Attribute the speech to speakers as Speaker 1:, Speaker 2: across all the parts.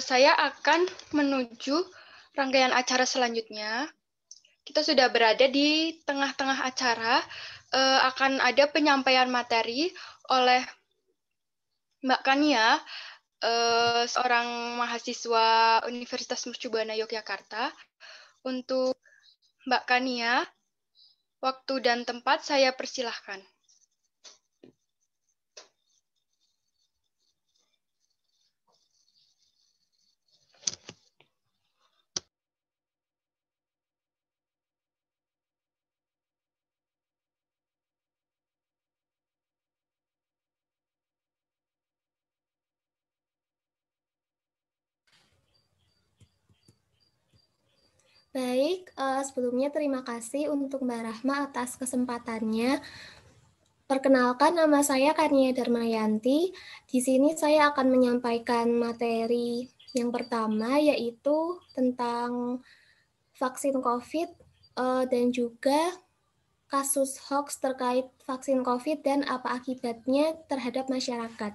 Speaker 1: Saya akan menuju rangkaian acara selanjutnya. Kita sudah berada di tengah-tengah acara. Akan ada penyampaian materi oleh Mbak Kania, seorang mahasiswa Universitas Mercubuana Yogyakarta. Untuk Mbak Kania, waktu dan tempat saya persilahkan.
Speaker 2: Baik, sebelumnya terima kasih untuk Mbak Rahma atas kesempatannya. Perkenalkan, nama saya Kania Darmayanti. Di sini saya akan menyampaikan materi yang pertama, yaitu tentang vaksin COVID dan juga kasus hoax terkait vaksin COVID dan apa akibatnya terhadap masyarakat.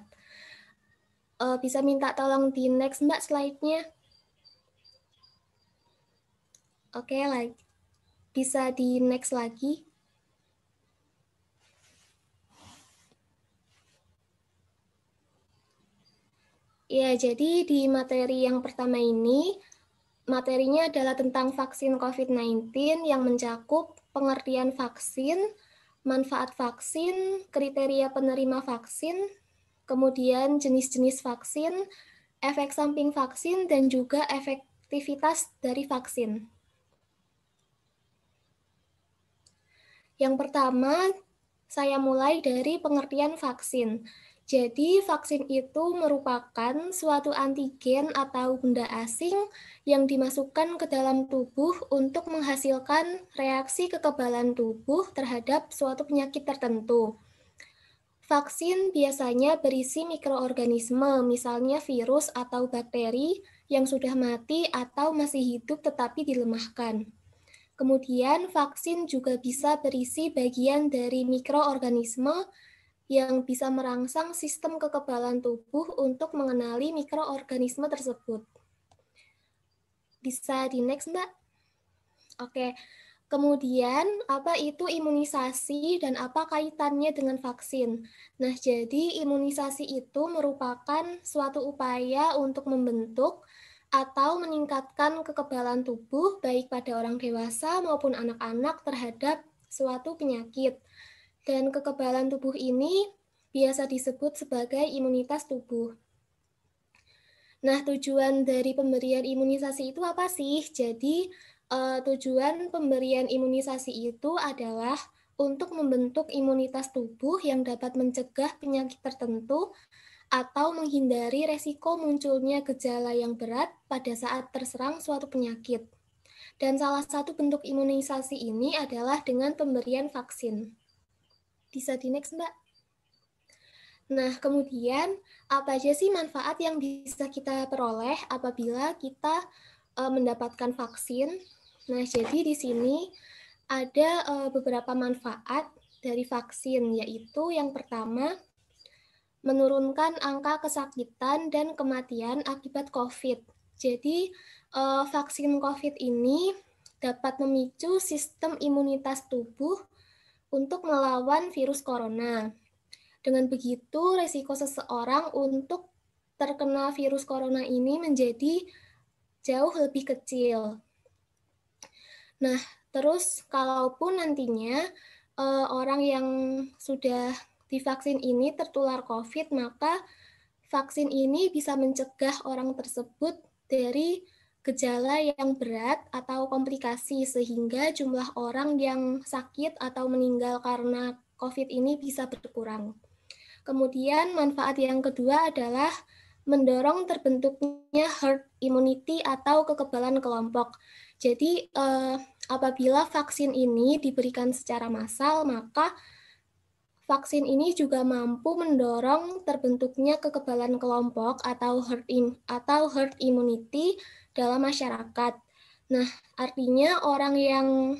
Speaker 2: Bisa minta tolong di next, Mbak, slide-nya. Oke, bisa di next lagi. Ya, jadi di materi yang pertama ini, materinya adalah tentang vaksin COVID-19 yang mencakup pengertian vaksin, manfaat vaksin, kriteria penerima vaksin, kemudian jenis-jenis vaksin, efek samping vaksin, dan juga efektivitas dari vaksin. Yang pertama, saya mulai dari pengertian vaksin. Jadi, vaksin itu merupakan suatu antigen atau benda asing yang dimasukkan ke dalam tubuh untuk menghasilkan reaksi kekebalan tubuh terhadap suatu penyakit tertentu. Vaksin biasanya berisi mikroorganisme, misalnya virus atau bakteri yang sudah mati atau masih hidup tetapi dilemahkan. Kemudian, vaksin juga bisa berisi bagian dari mikroorganisme yang bisa merangsang sistem kekebalan tubuh untuk mengenali mikroorganisme tersebut. Bisa di next, Mbak? Oke. Kemudian, apa itu imunisasi dan apa kaitannya dengan vaksin? Nah, jadi imunisasi itu merupakan suatu upaya untuk membentuk atau meningkatkan kekebalan tubuh baik pada orang dewasa maupun anak-anak terhadap suatu penyakit. Dan kekebalan tubuh ini biasa disebut sebagai imunitas tubuh. Nah, tujuan dari pemberian imunisasi itu apa sih? Jadi, tujuan pemberian imunisasi itu adalah untuk membentuk imunitas tubuh yang dapat mencegah penyakit tertentu atau menghindari resiko munculnya gejala yang berat pada saat terserang suatu penyakit. Dan salah satu bentuk imunisasi ini adalah dengan pemberian vaksin. Bisa di next, Mbak? Nah, kemudian apa aja sih manfaat yang bisa kita peroleh apabila kita mendapatkan vaksin? Nah, jadi di sini ada beberapa manfaat dari vaksin, yaitu yang pertama, menurunkan angka kesakitan dan kematian akibat COVID. Jadi, vaksin COVID ini dapat memicu sistem imunitas tubuh untuk melawan virus corona. Dengan begitu, resiko seseorang untuk terkena virus corona ini menjadi jauh lebih kecil. Nah, terus kalaupun nantinya orang yang sudah divaksin ini tertular COVID, maka vaksin ini bisa mencegah orang tersebut dari gejala yang berat atau komplikasi, sehingga jumlah orang yang sakit atau meninggal karena COVID ini bisa berkurang. Kemudian manfaat yang kedua adalah mendorong terbentuknya herd immunity atau kekebalan kelompok. Jadi apabila vaksin ini diberikan secara massal, maka vaksin ini juga mampu mendorong terbentuknya kekebalan kelompok atau herd immunity dalam masyarakat. Nah, artinya orang yang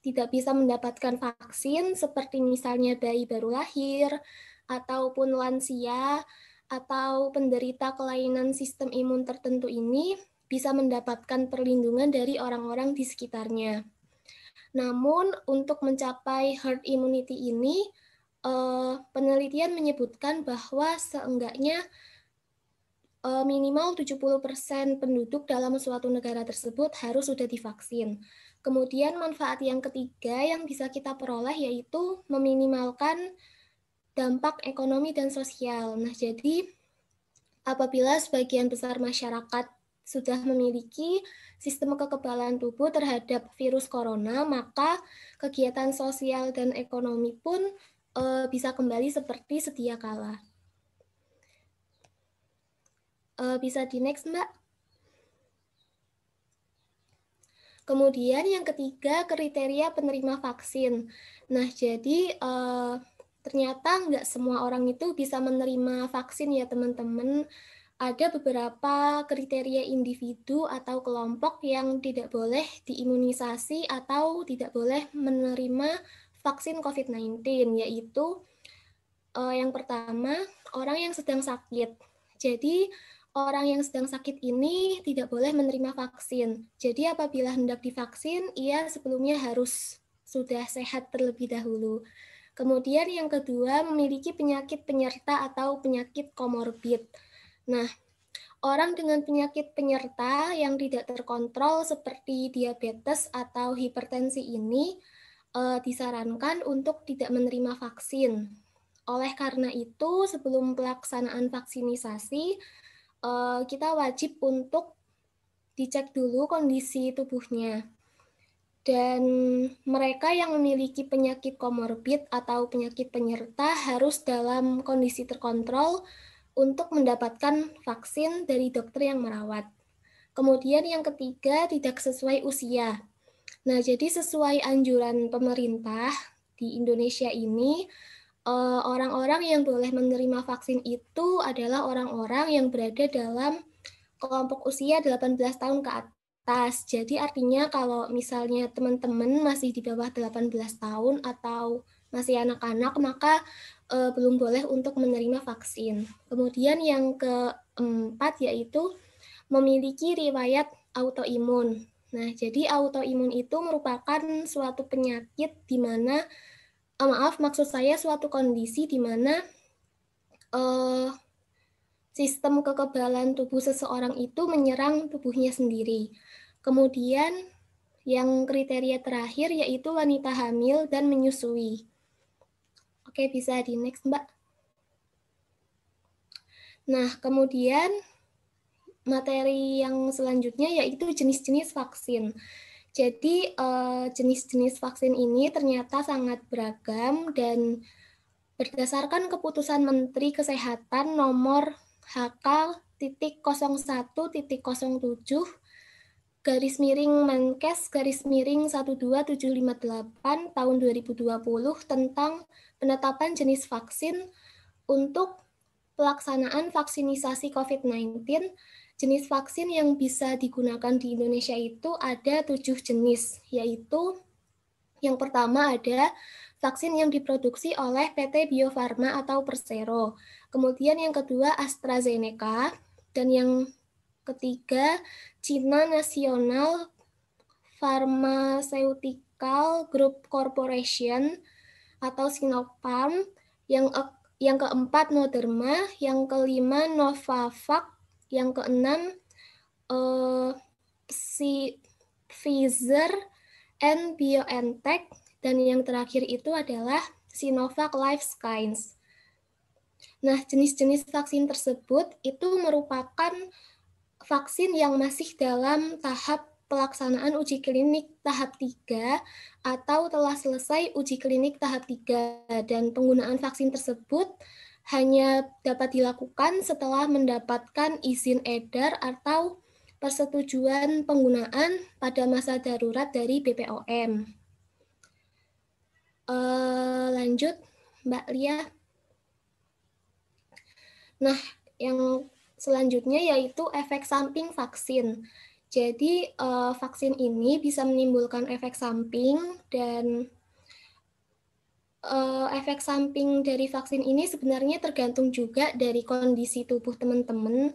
Speaker 2: tidak bisa mendapatkan vaksin seperti misalnya bayi baru lahir ataupun lansia atau penderita kelainan sistem imun tertentu ini bisa mendapatkan perlindungan dari orang-orang di sekitarnya. Namun untuk mencapai herd immunity ini, penelitian menyebutkan bahwa seenggaknya minimal 70% penduduk dalam suatu negara tersebut harus sudah divaksin. Kemudian manfaat yang ketiga yang bisa kita peroleh yaitu meminimalkan dampak ekonomi dan sosial. Nah, jadi apabila sebagian besar masyarakat sudah memiliki sistem kekebalan tubuh terhadap virus corona, maka kegiatan sosial dan ekonomi pun bisa kembali seperti sedia kala. Bisa di next, Mbak. Kemudian yang ketiga, kriteria penerima vaksin. Nah, jadi ternyata nggak semua orang itu bisa menerima vaksin ya, teman-teman. Ada beberapa kriteria individu atau kelompok yang tidak boleh diimunisasi atau tidak boleh menerima vaksin COVID-19, yaitu yang pertama, orang yang sedang sakit. Jadi, orang yang sedang sakit ini tidak boleh menerima vaksin. Jadi, apabila hendak divaksin, ia sebelumnya harus sudah sehat terlebih dahulu. Kemudian yang kedua, memiliki penyakit penyerta atau penyakit komorbid. Nah, orang dengan penyakit penyerta yang tidak terkontrol seperti diabetes atau hipertensi ini disarankan untuk tidak menerima vaksin. Oleh karena itu, sebelum pelaksanaan vaksinisasi, kita wajib untuk dicek dulu kondisi tubuhnya. Dan mereka yang memiliki penyakit komorbid atau penyakit penyerta harus dalam kondisi terkontrol untuk mendapatkan vaksin dari dokter yang merawat. Kemudian yang ketiga, tidak sesuai usia. Nah, jadi sesuai anjuran pemerintah di Indonesia ini, orang-orang yang boleh menerima vaksin itu adalah orang-orang yang berada dalam kelompok usia 18 tahun ke atas. Jadi artinya kalau misalnya teman-teman masih di bawah 18 tahun atau masih anak-anak, maka belum boleh untuk menerima vaksin. Kemudian yang keempat yaitu memiliki riwayat autoimun. Nah, jadi autoimun itu merupakan suatu penyakit di mana maksud saya suatu kondisi di mana sistem kekebalan tubuh seseorang itu menyerang tubuhnya sendiri. Kemudian yang kriteria terakhir yaitu wanita hamil dan menyusui. Oke, bisa di next, Mbak. Nah, kemudian materi yang selanjutnya yaitu jenis-jenis vaksin. Jadi jenis-jenis vaksin ini ternyata sangat beragam dan berdasarkan keputusan Menteri Kesehatan nomor HK.01.07 garis miring Menkes garis miring 12758 tahun 2020 tentang penetapan jenis vaksin untuk pelaksanaan vaksinisasi COVID-19. Jenis vaksin yang bisa digunakan di Indonesia itu ada 7 jenis, yaitu yang pertama ada vaksin yang diproduksi oleh PT Bio Farma atau Persero. Kemudian yang kedua AstraZeneca, dan yang ketiga China National Pharmaceutical Group Corporation atau Sinopharm. Yang keempat Moderna, yang kelima Novavax, yang keenam Pfizer and BioNTech, dan yang terakhir itu adalah Sinovac Life Sciences. Nah, jenis-jenis vaksin tersebut itu merupakan vaksin yang masih dalam tahap pelaksanaan uji klinik tahap 3 atau telah selesai uji klinik tahap 3, dan penggunaan vaksin tersebut hanya dapat dilakukan setelah mendapatkan izin edar atau persetujuan penggunaan pada masa darurat dari BPOM. Lanjut, Mbak Lia. Nah, yang selanjutnya yaitu efek samping vaksin. Jadi, vaksin ini bisa menimbulkan efek samping dan efek samping dari vaksin ini sebenarnya tergantung juga dari kondisi tubuh teman-teman.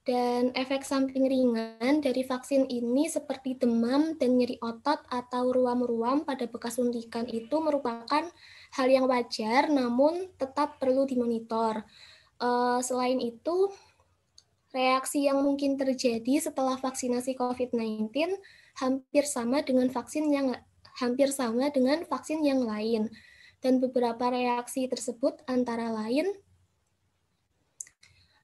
Speaker 2: Dan efek samping ringan dari vaksin ini seperti demam dan nyeri otot atau ruam-ruam pada bekas suntikan itu merupakan hal yang wajar, namun tetap perlu dimonitor. Selain itu, reaksi yang mungkin terjadi setelah vaksinasi COVID-19 hampir sama dengan vaksin yang lain. Dan beberapa reaksi tersebut antara lain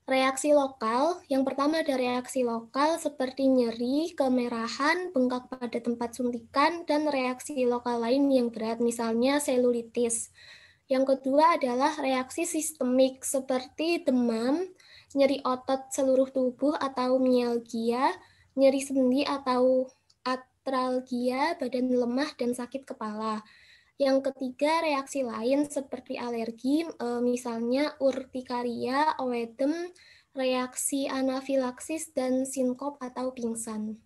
Speaker 2: reaksi lokal. Yang pertama ada reaksi lokal seperti nyeri, kemerahan, bengkak pada tempat suntikan, dan reaksi lokal lain yang berat, misalnya selulitis. Yang kedua adalah reaksi sistemik seperti demam, nyeri otot seluruh tubuh atau mialgia, nyeri sendi atau artralgia, badan lemah, dan sakit kepala. Yang ketiga, reaksi lain seperti alergi, misalnya urtikaria, oedem, reaksi anafilaksis, dan sinkop atau pingsan.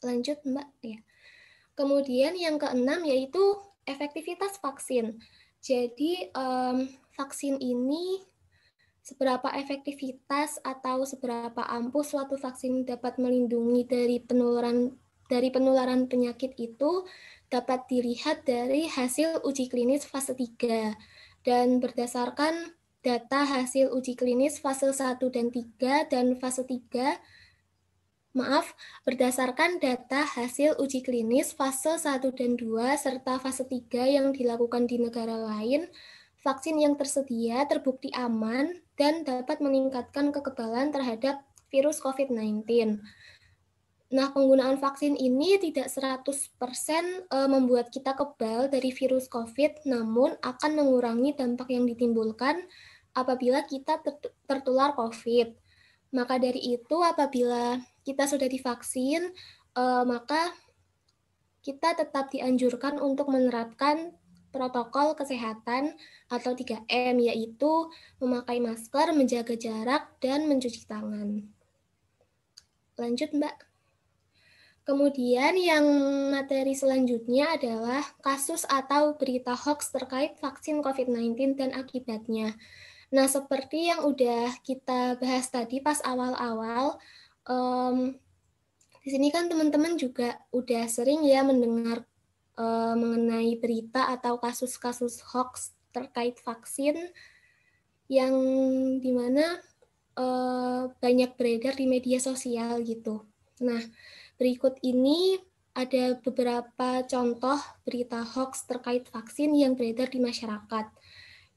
Speaker 2: Lanjut, Mbak. Ya. Kemudian yang keenam yaitu efektivitas vaksin. Jadi, vaksin ini seberapa efektivitas atau seberapa ampuh suatu vaksin dapat melindungi dari penularan penyakit itu dapat dilihat dari hasil uji klinis fase 3. Dan berdasarkan data hasil uji klinis fase 1 dan 3 dan fase 3, berdasarkan data hasil uji klinis fase 1 dan 2 serta fase 3 yang dilakukan di negara lain, vaksin yang tersedia terbukti aman dan dapat meningkatkan kekebalan terhadap virus COVID-19. Nah, penggunaan vaksin ini tidak 100% membuat kita kebal dari virus COVID, namun akan mengurangi dampak yang ditimbulkan apabila kita tertular COVID. Maka dari itu, apabila kita sudah divaksin, maka kita tetap dianjurkan untuk menerapkan protokol kesehatan atau 3M, yaitu memakai masker, menjaga jarak, dan mencuci tangan. Lanjut, Mbak. Kemudian yang materi selanjutnya adalah kasus atau berita hoax terkait vaksin COVID-19 dan akibatnya. Nah, seperti yang udah kita bahas tadi pas awal-awal, di sini kan teman-teman juga udah sering ya mendengar mengenai berita atau kasus-kasus hoax terkait vaksin yang dimana banyak beredar di media sosial gitu. Nah, berikut ini ada beberapa contoh berita hoax terkait vaksin yang beredar di masyarakat.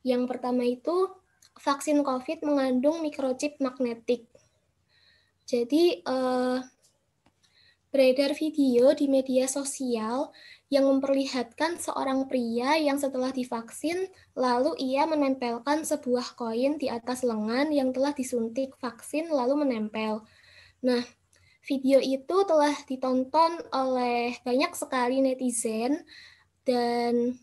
Speaker 2: Yang pertama itu, vaksin COVID mengandung microchip magnetik. Jadi, beredar video di media sosial yang memperlihatkan seorang pria yang setelah divaksin, lalu ia menempelkan sebuah koin di atas lengan yang telah disuntik vaksin lalu menempel. Nah, video itu telah ditonton oleh banyak sekali netizen dan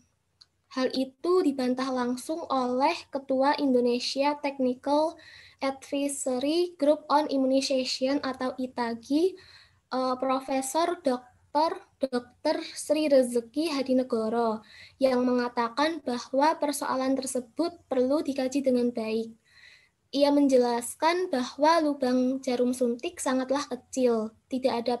Speaker 2: hal itu dibantah langsung oleh Ketua Indonesia Technical Advisory Group on Immunization atau ITAGI, Profesor Dr. Sri Rezeki Hadinegoro, yang mengatakan bahwa persoalan tersebut perlu dikaji dengan baik. Ia menjelaskan bahwa lubang jarum suntik sangatlah kecil, tidak ada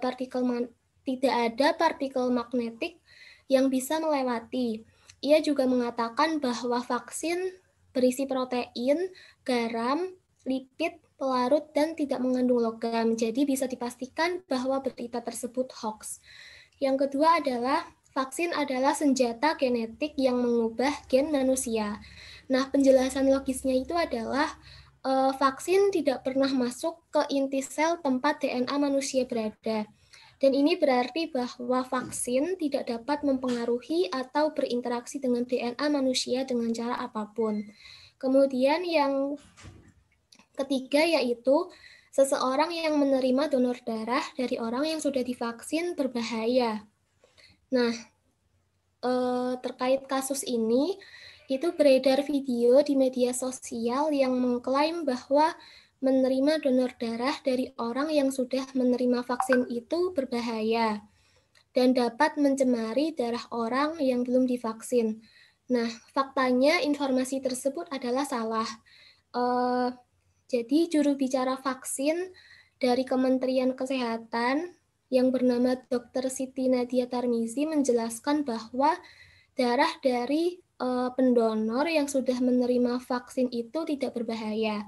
Speaker 2: partikel magnetik yang bisa melewati. Ia juga mengatakan bahwa vaksin berisi protein, garam, lipid, pelarut, dan tidak mengandung logam. Jadi bisa dipastikan bahwa berita tersebut hoax. Yang kedua adalah vaksin adalah senjata genetik yang mengubah gen manusia. Nah, penjelasan logisnya itu adalah vaksin tidak pernah masuk ke inti sel tempat DNA manusia berada. Dan ini berarti bahwa vaksin tidak dapat mempengaruhi atau berinteraksi dengan DNA manusia dengan cara apapun. Kemudian yang ketiga yaitu seseorang yang menerima donor darah dari orang yang sudah divaksin berbahaya. Nah, terkait kasus ini, itu beredar video di media sosial yang mengklaim bahwa menerima donor darah dari orang yang sudah menerima vaksin itu berbahaya. dan dapat mencemari darah orang yang belum divaksin. Nah, faktanya informasi tersebut adalah salah. Jadi juru bicara vaksin dari Kementerian Kesehatan yang bernama Dr. Siti Nadia Tarmizi menjelaskan bahwa darah dari pendonor yang sudah menerima vaksin itu tidak berbahaya.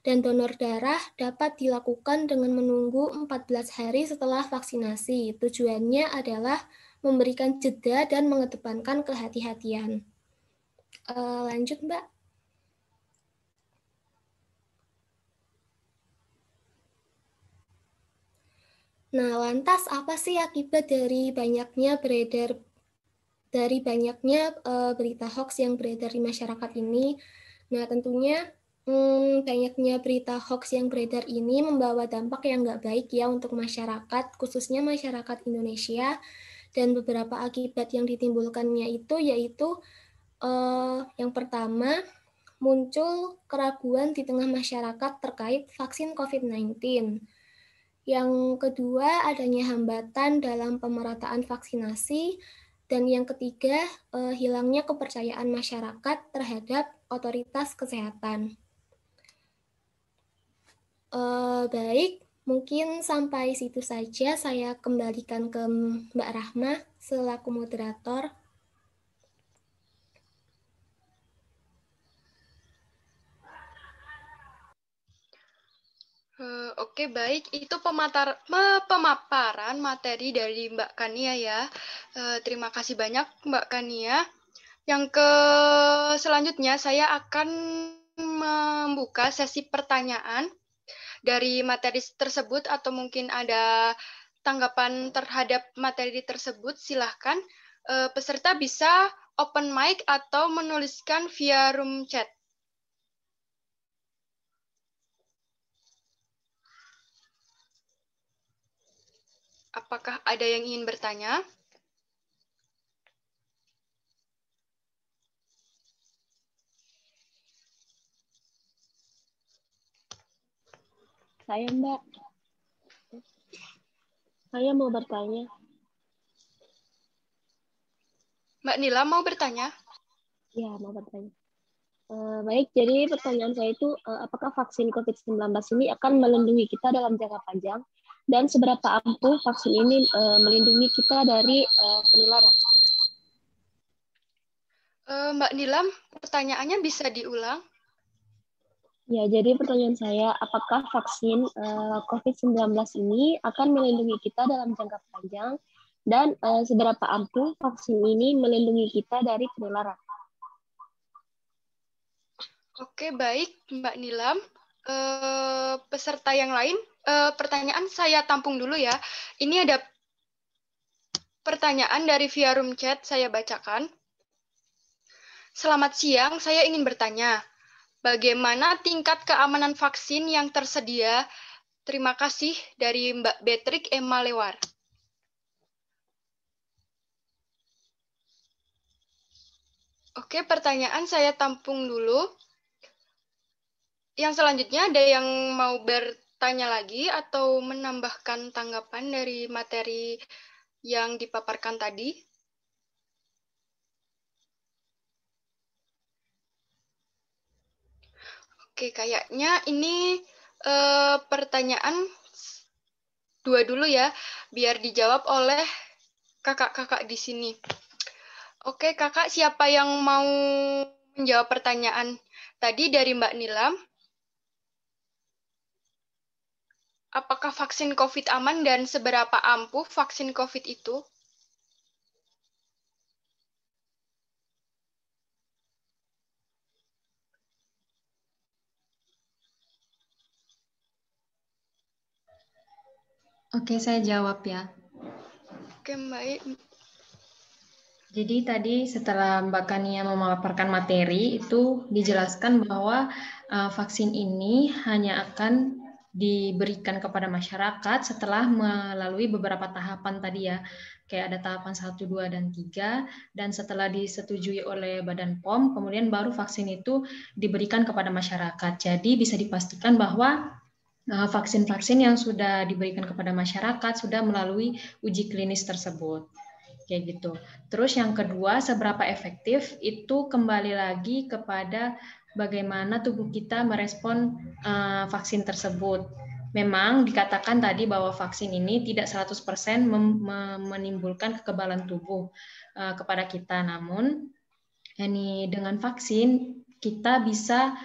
Speaker 2: Dan donor darah dapat dilakukan dengan menunggu 14 hari setelah vaksinasi. Tujuannya adalah memberikan jeda dan mengedepankan kehati-hatian. Lanjut, Mbak. Nah, lantas apa sih akibat dari banyaknya berita hoax yang beredar di masyarakat ini? Nah, tentunya banyaknya berita hoax yang beredar ini membawa dampak yang nggak baik ya untuk masyarakat, khususnya masyarakat Indonesia. Dan beberapa akibat yang ditimbulkannya itu yaitu yang pertama, muncul keraguan di tengah masyarakat terkait vaksin COVID-19. Yang kedua, adanya hambatan dalam pemerataan vaksinasi. Dan yang ketiga, hilangnya kepercayaan masyarakat terhadap otoritas kesehatan. Baik, mungkin sampai situ saja. Saya kembalikan ke Mbak Rahma selaku moderator.
Speaker 1: Oke, baik. Itu pemaparan materi dari Mbak Kania ya. Terima kasih banyak Mbak Kania. Selanjutnya saya akan membuka sesi pertanyaan dari materi tersebut atau mungkin ada tanggapan terhadap materi tersebut. Silahkan peserta bisa open mic atau menuliskan via room chat. Apakah ada yang ingin bertanya?
Speaker 3: Saya, Mbak. Saya mau bertanya.
Speaker 1: Mbak Nila mau bertanya?
Speaker 3: Ya, mau bertanya. Baik, jadi pertanyaan saya itu, apakah vaksin COVID-19 ini akan melindungi kita dalam jangka panjang? Dan seberapa ampuh vaksin ini melindungi kita dari penularan?
Speaker 1: Mbak Nilam, pertanyaannya bisa diulang?
Speaker 3: Ya, jadi pertanyaan saya, apakah vaksin COVID-19 ini akan melindungi kita dalam jangka panjang? Dan seberapa ampuh vaksin ini melindungi kita dari penularan?
Speaker 1: Oke, baik Mbak Nilam. Peserta yang lain, pertanyaan saya tampung dulu ya. Ini ada pertanyaan dari via room chat, saya bacakan. Selamat siang, saya ingin bertanya, bagaimana tingkat keamanan vaksin yang tersedia? Terima kasih dari Mbak Betrik Emma Lewar. Oke, pertanyaan saya tampung dulu. Yang selanjutnya ada yang mau bertanya lagi atau menambahkan tanggapan dari materi yang dipaparkan tadi? Oke, kayaknya ini pertanyaan dua dulu ya, biar dijawab oleh kakak-kakak di sini. Oke, kakak, siapa yang mau menjawab pertanyaan tadi dari Mbak Nilam? Apakah vaksin COVID aman dan seberapa ampuh vaksin COVID itu?
Speaker 4: Oke, saya jawab ya.
Speaker 1: Oke, baik.
Speaker 4: Jadi tadi setelah Mbak Kania memaparkan materi, itu dijelaskan bahwa vaksin ini hanya akan diberikan kepada masyarakat setelah melalui beberapa tahapan tadi ya. Kayak ada tahapan 1, 2, dan 3, dan setelah disetujui oleh Badan POM, kemudian baru vaksin itu diberikan kepada masyarakat. Jadi bisa dipastikan bahwa vaksin-vaksin yang sudah diberikan kepada masyarakat sudah melalui uji klinis tersebut. Kayak gitu. Terus yang kedua, seberapa efektif itu kembali lagi kepada bagaimana tubuh kita merespon vaksin tersebut. Memang dikatakan tadi bahwa vaksin ini tidak 100% menimbulkan kekebalan tubuh kepada kita. Namun, ini dengan vaksin kita bisa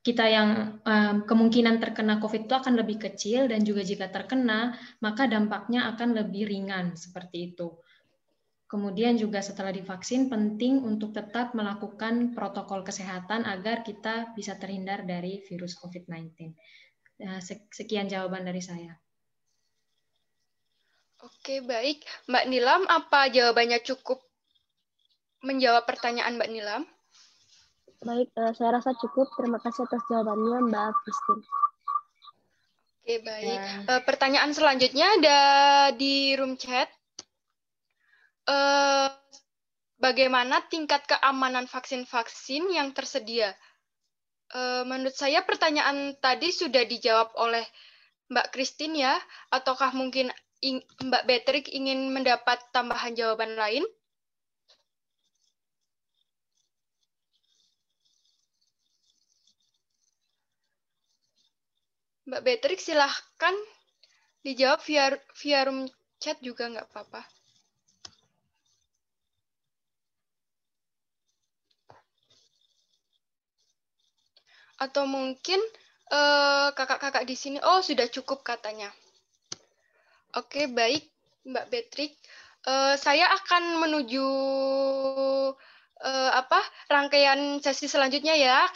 Speaker 4: kita yang kemungkinan terkena COVID itu akan lebih kecil, dan juga jika terkena, maka dampaknya akan lebih ringan, seperti itu. Kemudian juga setelah divaksin, penting untuk tetap melakukan protokol kesehatan agar kita bisa terhindar dari virus COVID-19. Sekian jawaban dari saya.
Speaker 1: Oke, baik. Mbak Nilam, apa jawabannya cukup menjawab pertanyaan Mbak Nilam?
Speaker 3: Baik, saya rasa cukup. Terima kasih atas jawabannya, Mbak Christine.
Speaker 1: Oke, baik. Pertanyaan selanjutnya ada di room chat. Bagaimana tingkat keamanan vaksin-vaksin yang tersedia? Menurut saya pertanyaan tadi sudah dijawab oleh Mbak Christine ya, ataukah mungkin Mbak Beatrix ingin mendapat tambahan jawaban lain? Mbak Beatrix silahkan dijawab via room chat juga nggak apa-apa. Atau mungkin kakak-kakak di sini, oh sudah cukup katanya. Oke, baik Mbak Beatrix. Saya akan menuju rangkaian sesi selanjutnya ya.